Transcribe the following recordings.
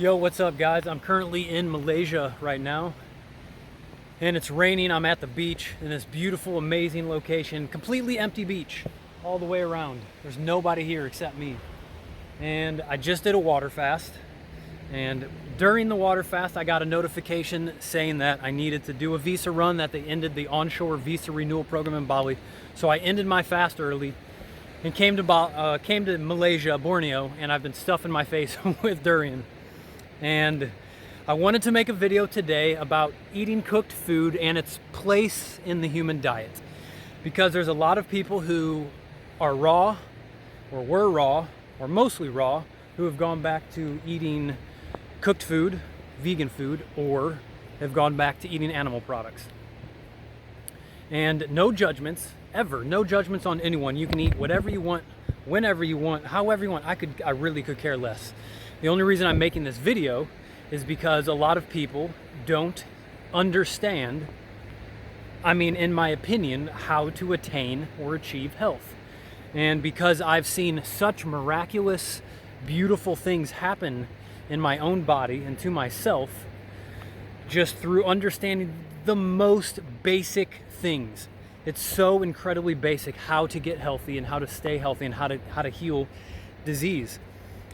Yo, what's up guys? I'm currently in Malaysia right now and it's raining. I'm at the beach in this beautiful, amazing location, completely empty beach all the way around. There's nobody here except me. And I just did a water fast, and during the water fast I got a notification saying that I needed to do a visa run, that they ended the onshore visa renewal program in Bali. So I ended my fast early and came to Malaysia, Borneo, and I've been stuffing my face with durian. And I wanted to make a video today about eating cooked food and its place in the human diet, because there's a lot of people who are raw, or were raw, or mostly raw, who have gone back to eating cooked food, vegan food, or have gone back to eating animal products. And no judgments, ever. No judgments on anyone. You can eat whatever you want, whenever you want, however you want. I really could care less. The only reason I'm making this video is because a lot of people don't understand, in my opinion, how to attain or achieve health. And because I've seen such miraculous, beautiful things happen in my own body and to myself, just through understanding the most basic things. It's so incredibly basic how to get healthy and how to stay healthy and how to heal disease.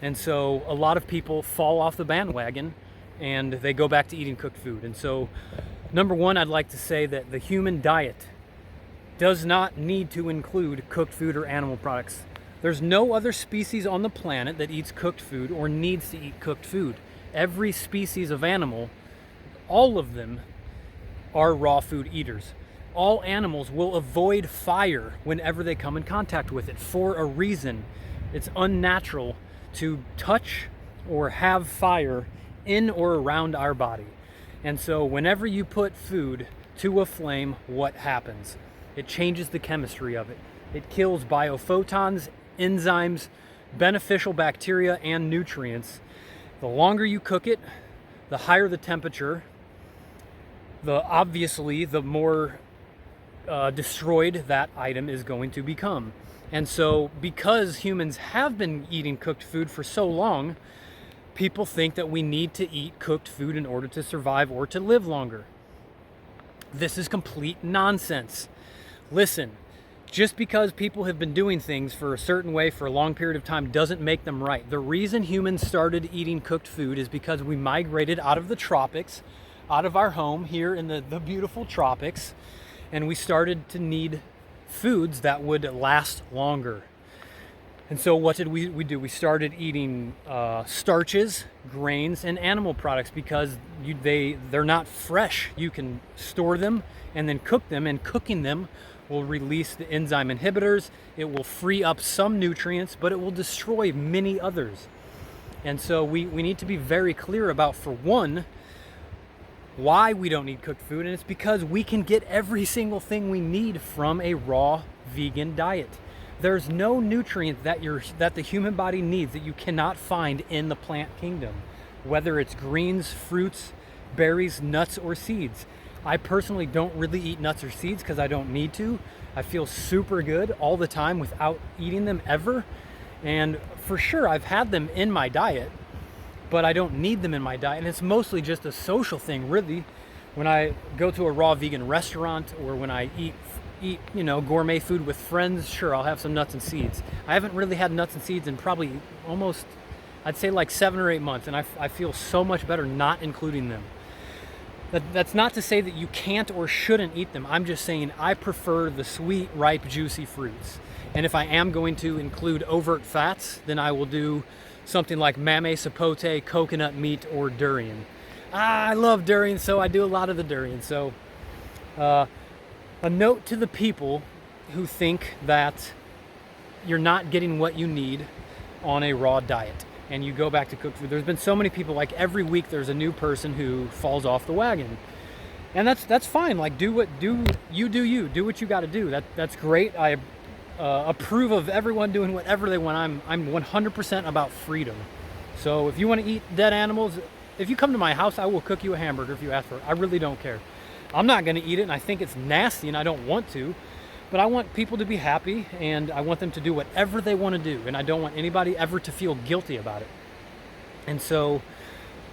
And so a lot of people fall off the bandwagon and they go back to eating cooked food. And so, number one, I'd like to say that the human diet does not need to include cooked food or animal products. There's no other species on the planet that eats cooked food or needs to eat cooked food. Every species of animal, all of them, are raw food eaters. All animals will avoid fire whenever they come in contact with it for a reason. It's unnatural to touch or have fire in or around our body. And so whenever you put food to a flame, what happens? It changes the chemistry of it. It kills biophotons, enzymes, beneficial bacteria, and nutrients. The longer you cook it, the higher the temperature, obviously the more destroyed that item is going to become. And so because humans have been eating cooked food for so long, people think that we need to eat cooked food in order to survive or to live longer. This is complete nonsense. Listen, just because people have been doing things for a certain way for a long period of time doesn't make them right. The reason humans started eating cooked food is because we migrated out of the tropics, out of our home here in the beautiful tropics, and we started to need foods that would last longer. And so what did we do? We started eating starches, grains, and animal products because they're not fresh. You can store them and then cook them, and cooking them will release the enzyme inhibitors. It will free up some nutrients, but it will destroy many others. And so we need to be very clear about, for one, why we don't need cooked food, and it's because we can get every single thing we need from a raw vegan diet. There's no nutrient that the human body needs that you cannot find in the plant kingdom, whether it's greens, fruits, berries, nuts, or seeds. I personally don't really eat nuts or seeds because I don't need to. I feel super good all the time without eating them ever. And for sure, I've had them in my diet, but I don't need them in my diet. And it's mostly just a social thing, really. When I go to a raw vegan restaurant, or when I eat gourmet food with friends, sure, I'll have some nuts and seeds. I haven't really had nuts and seeds in probably almost, I'd say like 7 or 8 months, and I feel so much better not including them. That's not to say that you can't or shouldn't eat them. I'm just saying I prefer the sweet, ripe, juicy fruits. And if I am going to include overt fats, then I will do something like mame, sapote, coconut meat, or durian. I love durian, so I do a lot of the durian. So a note to the people who think that you're not getting what you need on a raw diet and you go back to cooked food. There's been so many people, like every week there's a new person who falls off the wagon. And that's fine. Like, do what you got to do. That's great. I approve of everyone doing whatever they want. I'm 100% about freedom. So if you want to eat dead animals, if you come to my house, I will cook you a hamburger if you ask for it. I really don't care. I'm not going to eat it, and I think it's nasty, and I don't want to. But I want people to be happy, and I want them to do whatever they want to do, and I don't want anybody ever to feel guilty about it. And so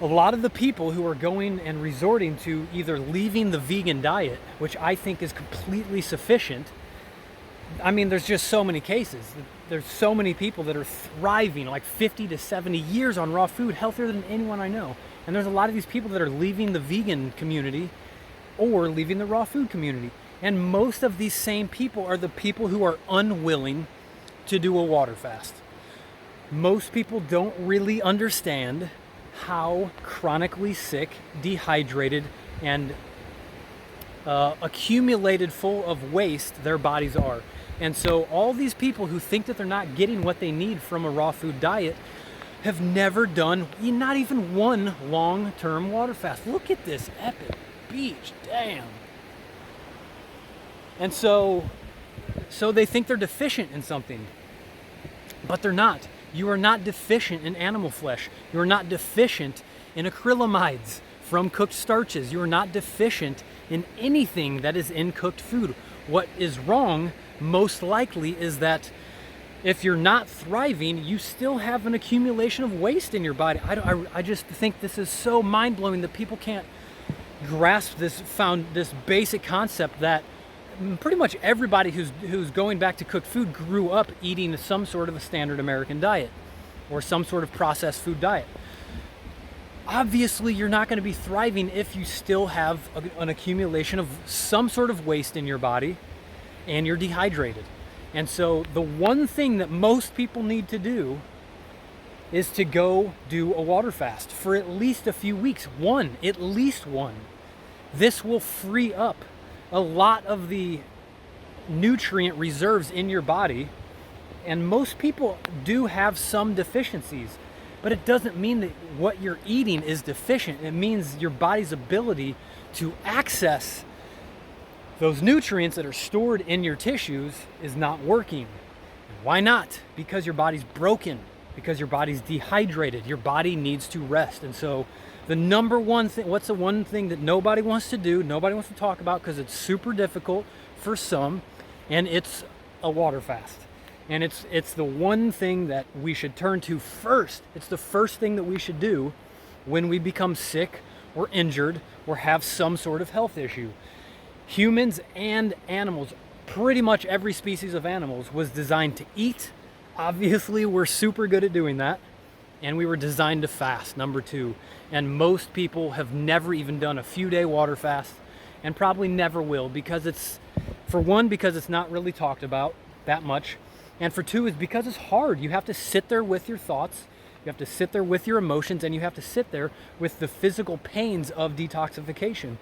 A lot of the people who are going and resorting to either leaving the vegan diet, which I think is completely sufficient. I mean, there's just so many cases. There's so many people that are thriving, like 50 to 70 years on raw food, healthier than anyone I know. And there's a lot of these people that are leaving the vegan community or leaving the raw food community. And most of these same people are the people who are unwilling to do a water fast. Most people don't really understand how chronically sick, dehydrated, and accumulated full of waste their bodies are. And so all these people who think that they're not getting what they need from a raw food diet have never done not even one long-term water fast. Look at this epic beach, damn. And so they think they're deficient in something, but they're not. You are not deficient in animal flesh. You are not deficient in acrylamides from cooked starches. You are not deficient in anything that is in cooked food. What is wrong, most likely, is that if you're not thriving, you still have an accumulation of waste in your body. I just think this is so mind-blowing that people can't grasp this basic concept that pretty much everybody who's going back to cooked food grew up eating some sort of a standard American diet or some sort of processed food diet. Obviously, you're not going to be thriving if you still have an accumulation of some sort of waste in your body and you're dehydrated. And so the one thing that most people need to do is to go do a water fast for at least a few weeks. At least one. This will free up a lot of the nutrient reserves in your body. And most people do have some deficiencies, but it doesn't mean that what you're eating is deficient. It means your body's ability to access those nutrients that are stored in your tissues is not working. Why not? Because your body's broken, because your body's dehydrated. Your body needs to rest. And so the number one thing, what's the one thing that nobody wants to do, nobody wants to talk about because it's super difficult for some, and it's a water fast. And it's the one thing that we should turn to first. It's the first thing that we should do when we become sick or injured or have some sort of health issue. Humans and animals, pretty much every species of animals was designed to eat. Obviously, we're super good at doing that. And we were designed to fast, number two. And most people have never even done a few-day water fast and probably never will because it's not really talked about that much. And for two, is because it's hard. You have to sit there with your thoughts, you have to sit there with your emotions, and you have to sit there with the physical pains of detoxification.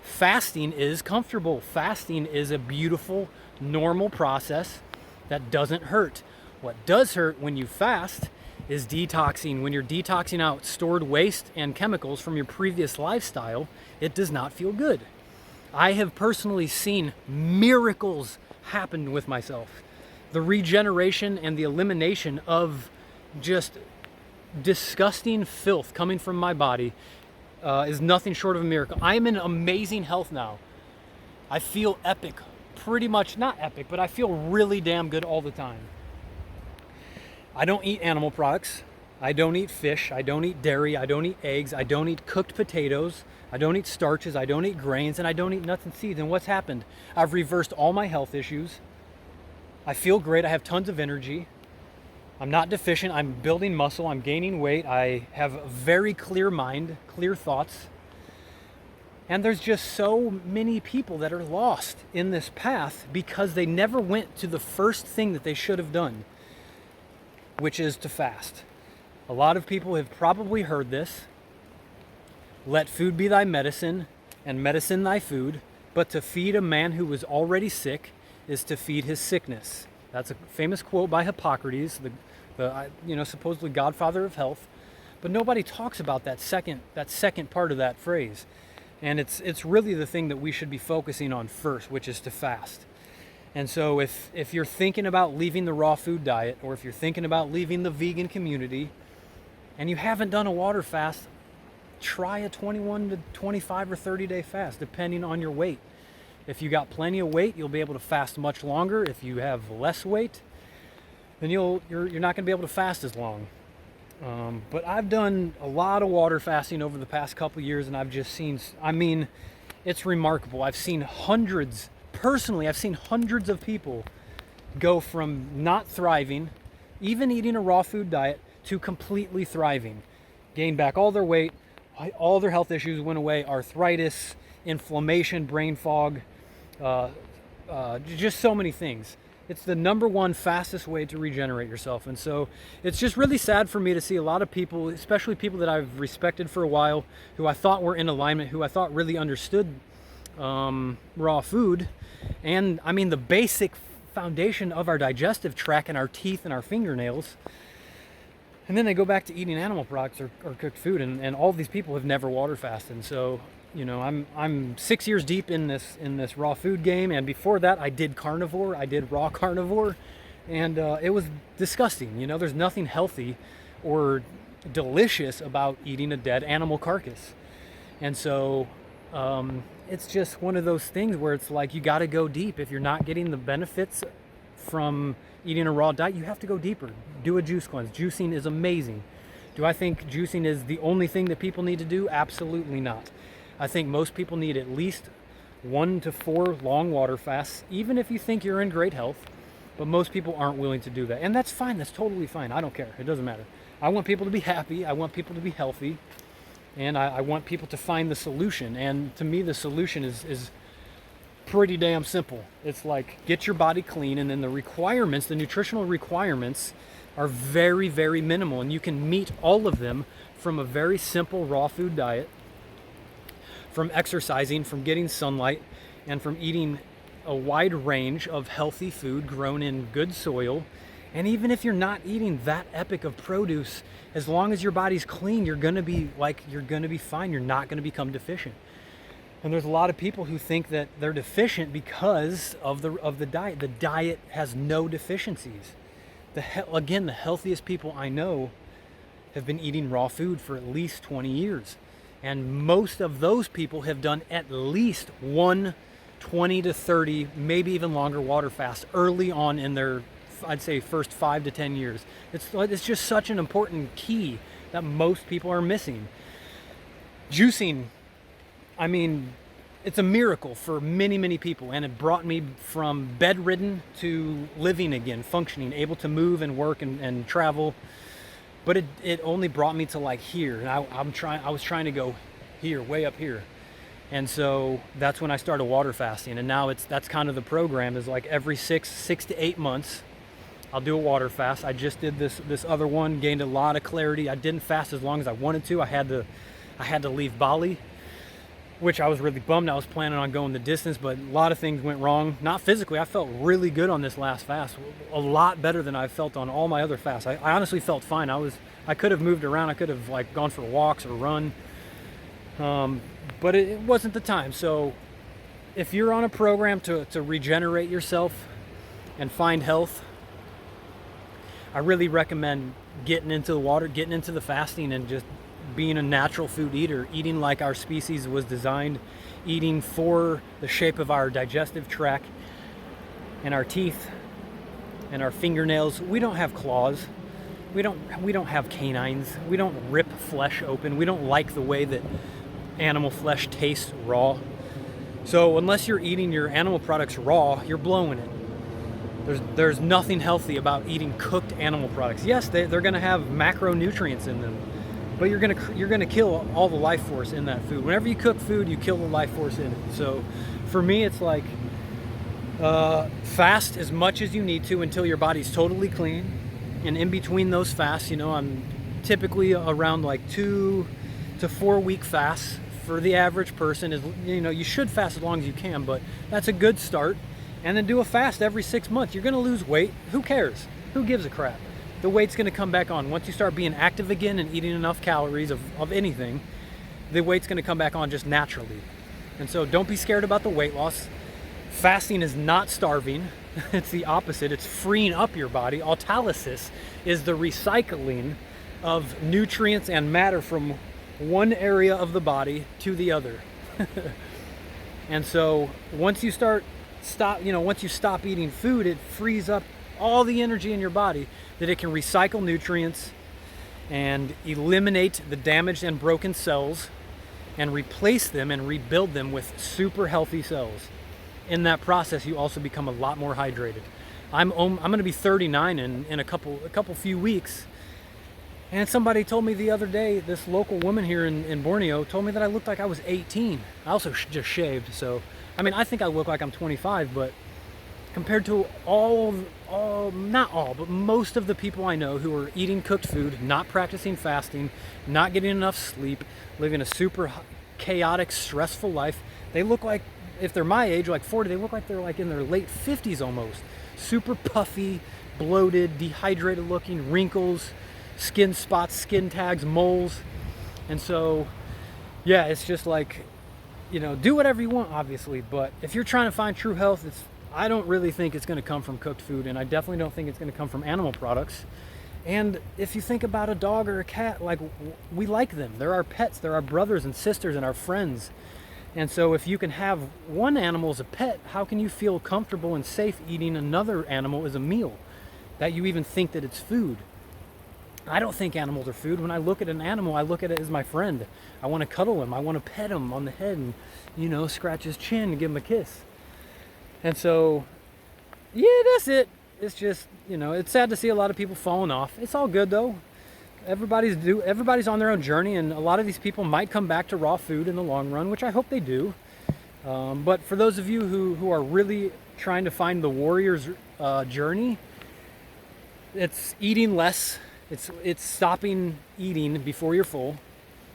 Fasting is comfortable. Fasting is a beautiful, normal process that doesn't hurt. What does hurt when you fast is detoxing. When you're detoxing out stored waste and chemicals from your previous lifestyle, it does not feel good. I have personally seen miracles happen with myself. The regeneration and the elimination of just disgusting filth coming from my body is nothing short of a miracle. I am in amazing health now. I feel epic. Pretty much, not epic, but I feel really damn good all the time. I don't eat animal products. I don't eat fish. I don't eat dairy. I don't eat eggs. I don't eat cooked potatoes. I don't eat starches. I don't eat grains. And I don't eat nuts and seeds. And what's happened? I've reversed all my health issues. I feel great. I have tons of energy. I'm not deficient. I'm building muscle. I'm gaining weight. I have a very clear mind, clear thoughts. And there's just so many people that are lost in this path because they never went to the first thing that they should have done, which is to fast. A lot of people have probably heard this. Let food be thy medicine, and medicine thy food. But to feed a man who was already sick is to feed his sickness. That's a famous quote by Hippocrates, the supposedly godfather of health. But nobody talks about that second part of that phrase. And it's really the thing that we should be focusing on first, which is to fast. And so if you're thinking about leaving the raw food diet, or if you're thinking about leaving the vegan community, and you haven't done a water fast, try a 21 to 25 or 30-day fast, depending on your weight. If you got plenty of weight, you'll be able to fast much longer. If you have less weight, then you're not going to be able to fast as long. But I've done a lot of water fasting over the past couple years, and I've just seen, I mean, it's remarkable. I've seen hundreds, personally, I've seen hundreds of people go from not thriving, even eating a raw food diet, to completely thriving. Gained back all their weight, all their health issues went away, arthritis, inflammation, brain fog, just so many things. It's the number one fastest way to regenerate yourself. And so it's just really sad for me to see a lot of people, especially people that I've respected for a while, who I thought were in alignment, who I thought really understood raw food. And I mean, the basic foundation of our digestive tract and our teeth and our fingernails. And then they go back to eating animal products or cooked food. And all these people have never water fasted. And so, you know, I'm 6 years deep in this raw food game, and before that I did carnivore. I did raw carnivore, and it was disgusting. You know, there's nothing healthy or delicious about eating a dead animal carcass. And so it's just one of those things where it's like you got to go deep. If you're not getting the benefits from eating a raw diet, you have to go deeper. Do a juice cleanse. Juicing is amazing. Do I think juicing is the only thing that people need to do? Absolutely not. I think most people need at least 1 to 4 long water fasts, even if you think you're in great health. But most people aren't willing to do that. And that's fine. That's totally fine. I don't care. It doesn't matter. I want people to be happy. I want people to be healthy. And I want people to find the solution. And to me, the solution is pretty damn simple. It's like, get your body clean, and then the requirements, the nutritional requirements, are very, very minimal. And you can meet all of them from a very simple raw food diet, from exercising, from getting sunlight, and from eating a wide range of healthy food grown in good soil. And even if you're not eating that epic of produce, as long as your body's clean, you're gonna be fine. You're not gonna become deficient. And there's a lot of people who think that they're deficient because of the diet. The diet has no deficiencies. Again, the healthiest people I know have been eating raw food for at least 20 years. And most of those people have done at least one 20 to 30, maybe even longer water fast early on in their, I'd say, first 5 to 10 years. It's just such an important key that most people are missing. Juicing, I mean, it's a miracle for many, many people. And it brought me from bedridden to living again, functioning, able to move and work and travel. But it only brought me to like here, and I was trying to go here, way up here. And so that's when I started water fasting, and now that's kind of the program, is like every 6 to 8 months I'll do a water fast. I just did this other one, gained a lot of clarity. I didn't fast as long as I wanted to. I had to leave Bali, which I was really bummed. I was planning on going the distance, but a lot of things went wrong. Not physically. I felt really good on this last fast, a lot better than I felt on all my other fasts. I honestly felt fine. I could have moved around. I could have like gone for walks or run, but it wasn't the time. So if you're on a program to regenerate yourself and find health, I really recommend getting into the water, getting into the fasting, and just being a natural food eater, eating like our species was designed, eating for the shape of our digestive tract and our teeth and our fingernails. We don't have claws. We don't have canines. We don't rip flesh open. We don't like the way that animal flesh tastes raw. So unless you're eating your animal products raw, you're blowing it. There's nothing healthy about eating cooked animal products. Yes, they're going to have macronutrients in them, but you're gonna kill all the life force in that food. Whenever you cook food, you kill the life force in it. So for me, it's like fast as much as you need to until your body's totally clean. And in between those fasts, you know, I'm typically around like 2 to 4 week fasts for the average person. Is, you know, you should fast as long as you can, but that's a good start. And then do a fast every 6 months. You're gonna lose weight. Who cares? Who gives a crap? The weight's gonna come back on. Once you start being active again and eating enough calories of anything, the weight's gonna come back on just naturally. And so don't be scared about the weight loss. Fasting is not starving. It's the opposite. It's freeing up your body. Autolysis is the recycling of nutrients and matter from one area of the body to the other. And so once you stop eating food, it frees up all the energy in your body that it can recycle nutrients and eliminate the damaged and broken cells and replace them and rebuild them with super healthy cells. In that process, you also become a lot more hydrated. I'm going to be 39 in a few weeks, and somebody told me the other day, this local woman here in Borneo told me that I looked like I was 18. I also just shaved, so I mean, I think I look like I'm 25, but compared to not all, but most of the people I know who are eating cooked food, not practicing fasting, not getting enough sleep, living a super chaotic, stressful life, they look like, if they're my age, like 40, they look like they're like in their late 50s almost. Super puffy, bloated, dehydrated looking, wrinkles, skin spots, skin tags, moles. And so, yeah, it's just like, you know, do whatever you want, obviously, but if you're trying to find true health, I don't really think it's going to come from cooked food, and I definitely don't think it's going to come from animal products. And if you think about a dog or a cat, like, we like them. They're our pets, they're our brothers and sisters and our friends. And so if you can have one animal as a pet, how can you feel comfortable and safe eating another animal as a meal, that you even think that it's food? I don't think animals are food. When I look at an animal, I look at it as my friend. I want to cuddle him. I want to pet him on the head and, you know, scratch his chin and give him a kiss. And so, yeah, that's it. It's just, you know, it's sad to see a lot of people falling off. It's all good though. Everybody's on their own journey, and a lot of these people might come back to raw food in the long run, which I hope they do. But for those of you who are really trying to find the warrior's journey, it's eating less. It's stopping eating before you're full.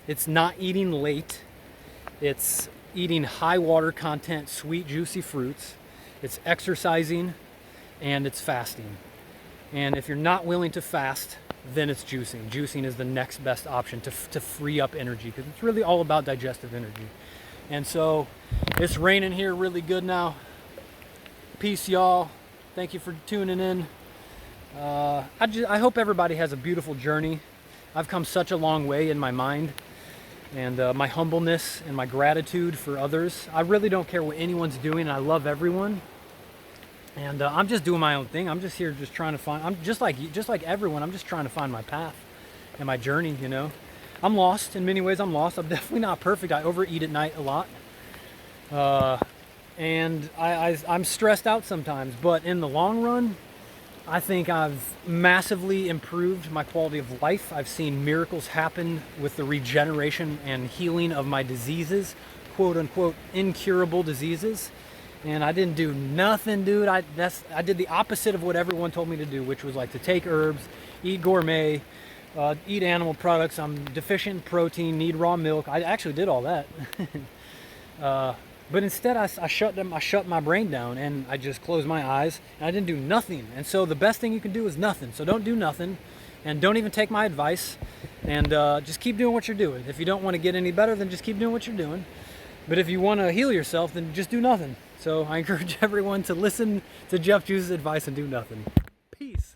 It's not eating late. It's eating high water content, sweet, juicy fruits. It's exercising, and it's fasting. And if you're not willing to fast, then it's juicing. Juicing is the next best option to free up energy, because it's really all about digestive energy. And so it's raining here really good now. Peace, y'all. Thank you for tuning in. I hope everybody has a beautiful journey. I've come such a long way in my mind, and my humbleness and my gratitude for others. I really don't care what anyone's doing, and I love everyone. And I'm just doing my own thing. I'm just here just trying to find, I'm just like everyone, I'm just trying to find my path and my journey, you know. I'm lost. In many ways, I'm lost. I'm definitely not perfect. I overeat at night a lot. And I'm stressed out sometimes. But in the long run, I think I've massively improved my quality of life. I've seen miracles happen with the regeneration and healing of my diseases, quote unquote, incurable diseases. And I didn't do nothing, dude. I did the opposite of what everyone told me to do, which was like to take herbs, eat gourmet, eat animal products. I'm deficient in protein, need raw milk. I actually did all that. But instead, I shut my brain down, and I just closed my eyes, and I didn't do nothing. And so the best thing you can do is nothing. So don't do nothing, and don't even take my advice, and just keep doing what you're doing. If you don't want to get any better, then just keep doing what you're doing. But if you want to heal yourself, then just do nothing. So I encourage everyone to listen to Jeff Juice's advice and do nothing. Peace.